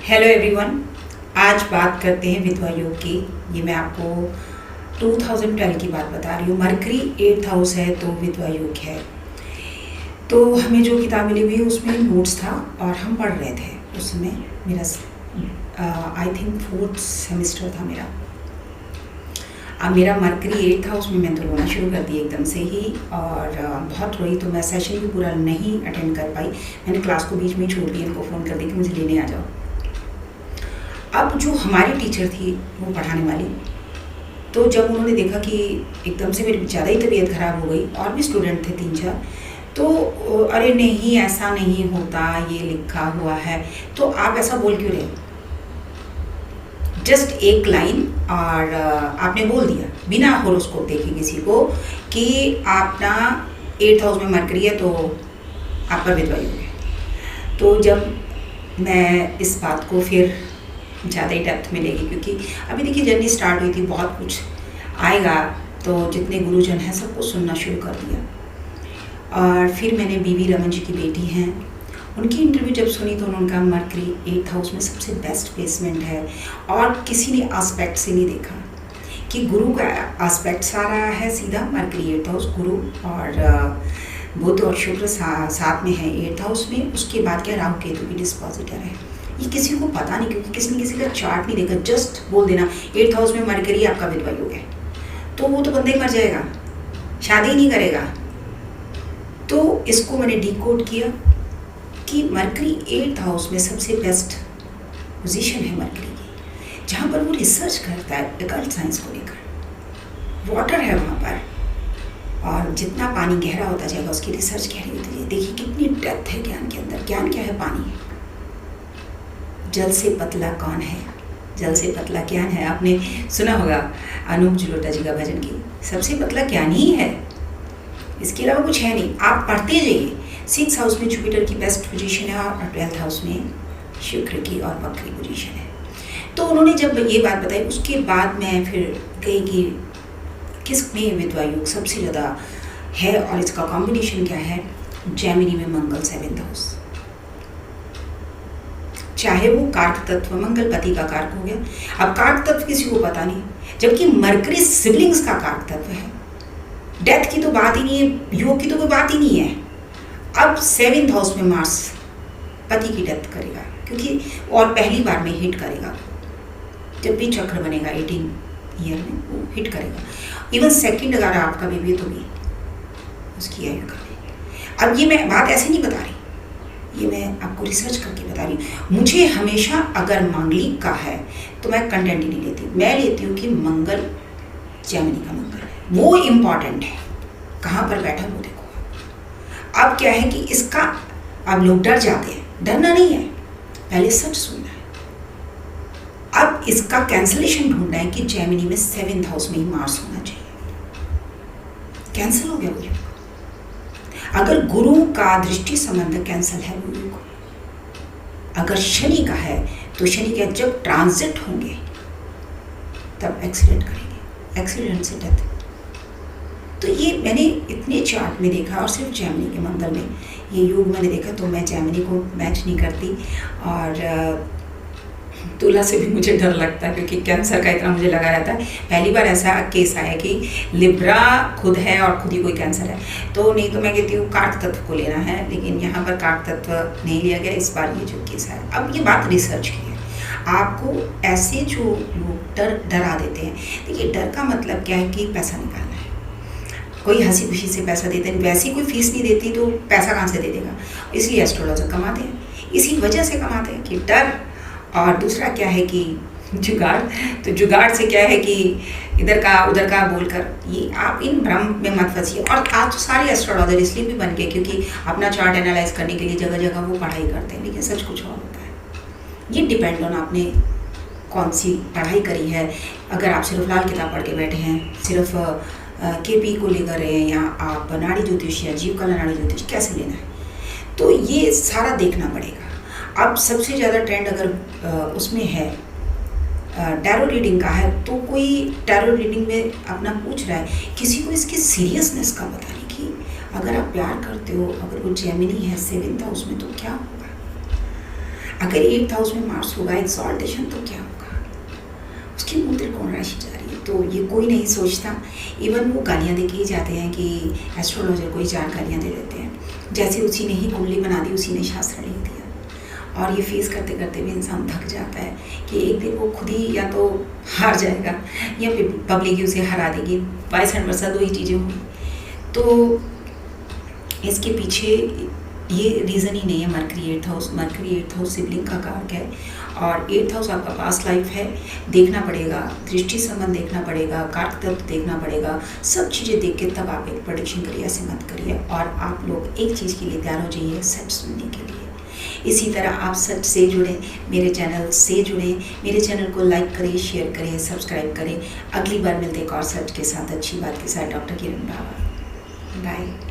Hello everyone. आज बात करते हैं विधवा योग की। ये मैं आपको 2012 की बात बता रही हूँ। मरकरी 8th हाउस है तो विधवा योग है। तो हमें जो किताब मिली हुई है उसमें नोट्स था और हम पढ़ रहे थे उस समय। मेरा आई थिंक 4th सेमेस्टर था मेरा। अब मेरा मरकरी 8th हाउस में मैं तो रोना शुरू कर दी एकदम से ही, और बहुत रोई। तो मैं सेशन भी पूरा नहीं अटेंड कर पाई। मैंने क्लास को बीच में छोड़ दिया, इनको फ़ोन कर दी कि मुझे लेने आ जाओ। अब जो हमारी टीचर थी वो पढ़ाने वाली, तो जब उन्होंने देखा कि एकदम से मेरी ज़्यादा ही तबीयत ख़राब हो गई और भी स्टूडेंट थे 3-4, तो अरे नहीं ऐसा नहीं होता, ये लिखा हुआ है, तो आप ऐसा बोल क्यों रहे? जस्ट एक लाइन और आपने बोल दिया बिना होरोस्कोप देखे किसी को कि आपका 8th हाउस में मरकरी है तो आपका विधवा योग है। तो जब मैं इस बात को फिर ज़्यादा ही डेप्थ में लेगी, क्योंकि अभी देखिए जर्नी स्टार्ट हुई थी, बहुत कुछ आएगा, तो जितने गुरुजन हैं सबको सुनना शुरू कर दिया। और फिर मैंने बीवी रमन जी की बेटी हैं, उनकी इंटरव्यू जब सुनी तो उन्होंने कहा मरकरी 8th हाउस में सबसे बेस्ट प्लेसमेंट है, और किसी ने आस्पेक्ट से नहीं देखा कि गुरु का आस्पेक्ट सारा है सीधा। मरकरी 8th हाउस गुरु और बुध और शुक्र साथ में है 8th हाउस में। उसके बाद क्या राहु केतु की डिस्पोजिटर है। ये किसी को पता नहीं, क्योंकि किसी ने किसी का चार्ट नहीं देखा। जस्ट बोल देना 8th हाउस में मरकरी आपका विधवा योग है, तो वो तो बंदा ही मर जाएगा, शादी ही नहीं करेगा। तो इसको मैंने डिकोड किया कि मरकरी 8th हाउस में सबसे बेस्ट पोजीशन है मरकरी की, जहाँ पर वो रिसर्च करता है एडल्ट साइंस को लेकर। वाटर है वहाँ पर, और जितना पानी गहरा होता जाएगा उसकी रिसर्च गहरी होती जाएगी। देखिए कितनी डेप्थ है ज्ञान के अंदर। ज्ञान क्या है? पानी है। जल से पतला कौन है? जल से पतला ज्ञान है। आपने सुना होगा अनूप जलोटा जी का भजन की, सबसे पतला ज्ञान ही है, इसके अलावा कुछ है नहीं। आप पढ़ते जाइए। 6th हाउस में जुपिटर की बेस्ट पोजीशन है और 12th हाउस में शुक्र की और वक्री पोजीशन है। तो उन्होंने जब ये बात बताई, उसके बाद मैं फिर गई कि किस में विधवा योग सबसे ज़्यादा है और इसका कॉम्बिनेशन क्या है। जेमिनी में मंगल 7th हाउस, चाहे वो कारक तत्व, मंगल पति का कारक हो गया। अब कारक तत्व किसी को पता नहीं, जबकि मरकरी सिबलिंग्स का कारक तत्व है। डेथ की तो बात ही नहीं है, योग की तो कोई बात ही नहीं है। अब 7th हाउस में मार्स पति की डेथ करेगा, क्योंकि और पहली बार में हिट करेगा। जब भी चक्र बनेगा 18 ईयर में वो हिट करेगा। इवन सेकंड अगर आपका बेबी है तो भी उसकी आयु का। अब ये मैं बात ऐसे नहीं बता रही, ये मैं आपको रिसर्च करके बता रही हूँ। मुझे हमेशा अगर मांगलिक का है तो मैं कंटेंट ही नहीं लेती, मैं लेती हूँ कि मंगल जेमिनी का मंगल है, वो इम्पॉर्टेंट है। कहाँ पर बैठा वो देखो। अब क्या है कि इसका, अब लोग डर जाते हैं, डरना नहीं है, पहले सच सुनना है। अब इसका कैंसलेशन ढूंढना है कि जेमिनी में 7th हाउस में ही मार्स होना चाहिए। कैंसिल हो गया वो योग। अगर गुरु का दृष्टि संबंध कैंसल है वो योग। अगर शनि का है तो शनि के जब ट्रांजिट होंगे तब एक्सीडेंट करेंगे, एक्सीडेंट से डेथ। तो ये मैंने इतने चार्ट में देखा, और सिर्फ जेमिनी के मंगल में ये योग मैंने देखा, तो मैं जेमिनी को मैच नहीं करती। और तुला से भी मुझे डर लगता है, क्योंकि कैंसर का इतना मुझे लगा रहता है। पहली बार ऐसा केस आया कि लिब्रा खुद है और खुद ही कोई कैंसर है, तो नहीं तो मैं कहती हूँ कारक तत्व को लेना है, लेकिन यहाँ पर कारक तत्व नहीं लिया गया इस बार ये जो केस है। अब ये बात रिसर्च की है। आपको ऐसे जो लोग डरा देते हैं, देखिए डर का मतलब क्या है कि पैसा निकालना है। कोई हंसी खुशी से पैसा देते हैं, वैसी कोई फीस नहीं देती तो पैसा कहाँ से दे देगा। इसलिए एस्ट्रोलॉजर कमाते हैं, इसी वजह से कमाते हैं कि डर। और दूसरा क्या है कि जुगाड़। तो जुगाड़ से क्या है कि इधर का उधर का बोलकर, ये आप इन भ्रम में मत फंसिए। और आज तो सारे एस्ट्रोलॉजर इसलिए भी बन गए क्योंकि अपना चार्ट एनालाइज करने के लिए जगह जगह वो पढ़ाई करते हैं, लेकिन सच कुछ और होता है। ये डिपेंड ऑन आपने कौन सी पढ़ाई करी है। अगर आप सिर्फ लाल किताब पढ़ के बैठे हैं, सिर्फ KP को लेकर रहे हैं, या आप नाड़ी ज्योतिष या जीव कला नाड़ी ज्योतिष कैसे लेना है, तो ये सारा देखना पड़ेगा। अब सबसे ज़्यादा ट्रेंड अगर उसमें है टैरो रीडिंग का है, तो कोई टैरो रीडिंग में अपना पूछ रहा है, किसी को इसकी सीरियसनेस का पता नहीं कि अगर आप प्यार करते हो, अगर वो जेमिनी है 7th हाउस में तो क्या होगा। अगर 8th हाउस में मार्स होगा एक्सॉल्टेशन तो क्या होगा, उसकी मूल त्रिकोण राशि जा रही है। तो ये कोई नहीं सोचता, इवन वो गालियाँ दे के ही जाते हैं कि एस्ट्रोलॉजर को ही 4 गालियाँ दे देते हैं, जैसे उसी ने ही कुंडली बना दी, उसी ने शास्त्र लिख दिया। और ये फेस करते करते भी इंसान थक जाता है कि एक दिन वो खुद ही या तो हार जाएगा या फिर पब्लिक ही उसे हरा देगी, 22% 2 ही चीज़ें होंगी। तो इसके पीछे ये रीज़न ही नहीं है। मरकरी 8th हाउस सिबलिंग का कारक है, और 8th हाउस आपका पास्ट लाइफ है, देखना पड़ेगा, दृष्टि संबंध देखना पड़ेगा, कारक तत्व देखना पड़ेगा, सब चीज़ें देख के तब आप एक प्रेडिक्शन करिए, ऐसे मत करिए। और आप लोग एक चीज़ के लिए तैयार हो जाइए, सच सुनने के लिए। इसी तरह आप सच से जुड़ें, मेरे चैनल से जुड़ें, मेरे चैनल को लाइक करें, शेयर करें, सब्सक्राइब करें। अगली बार मिलते एक और सच के साथ, अच्छी बात के साथ। डॉक्टर किरण बाबा, बाय।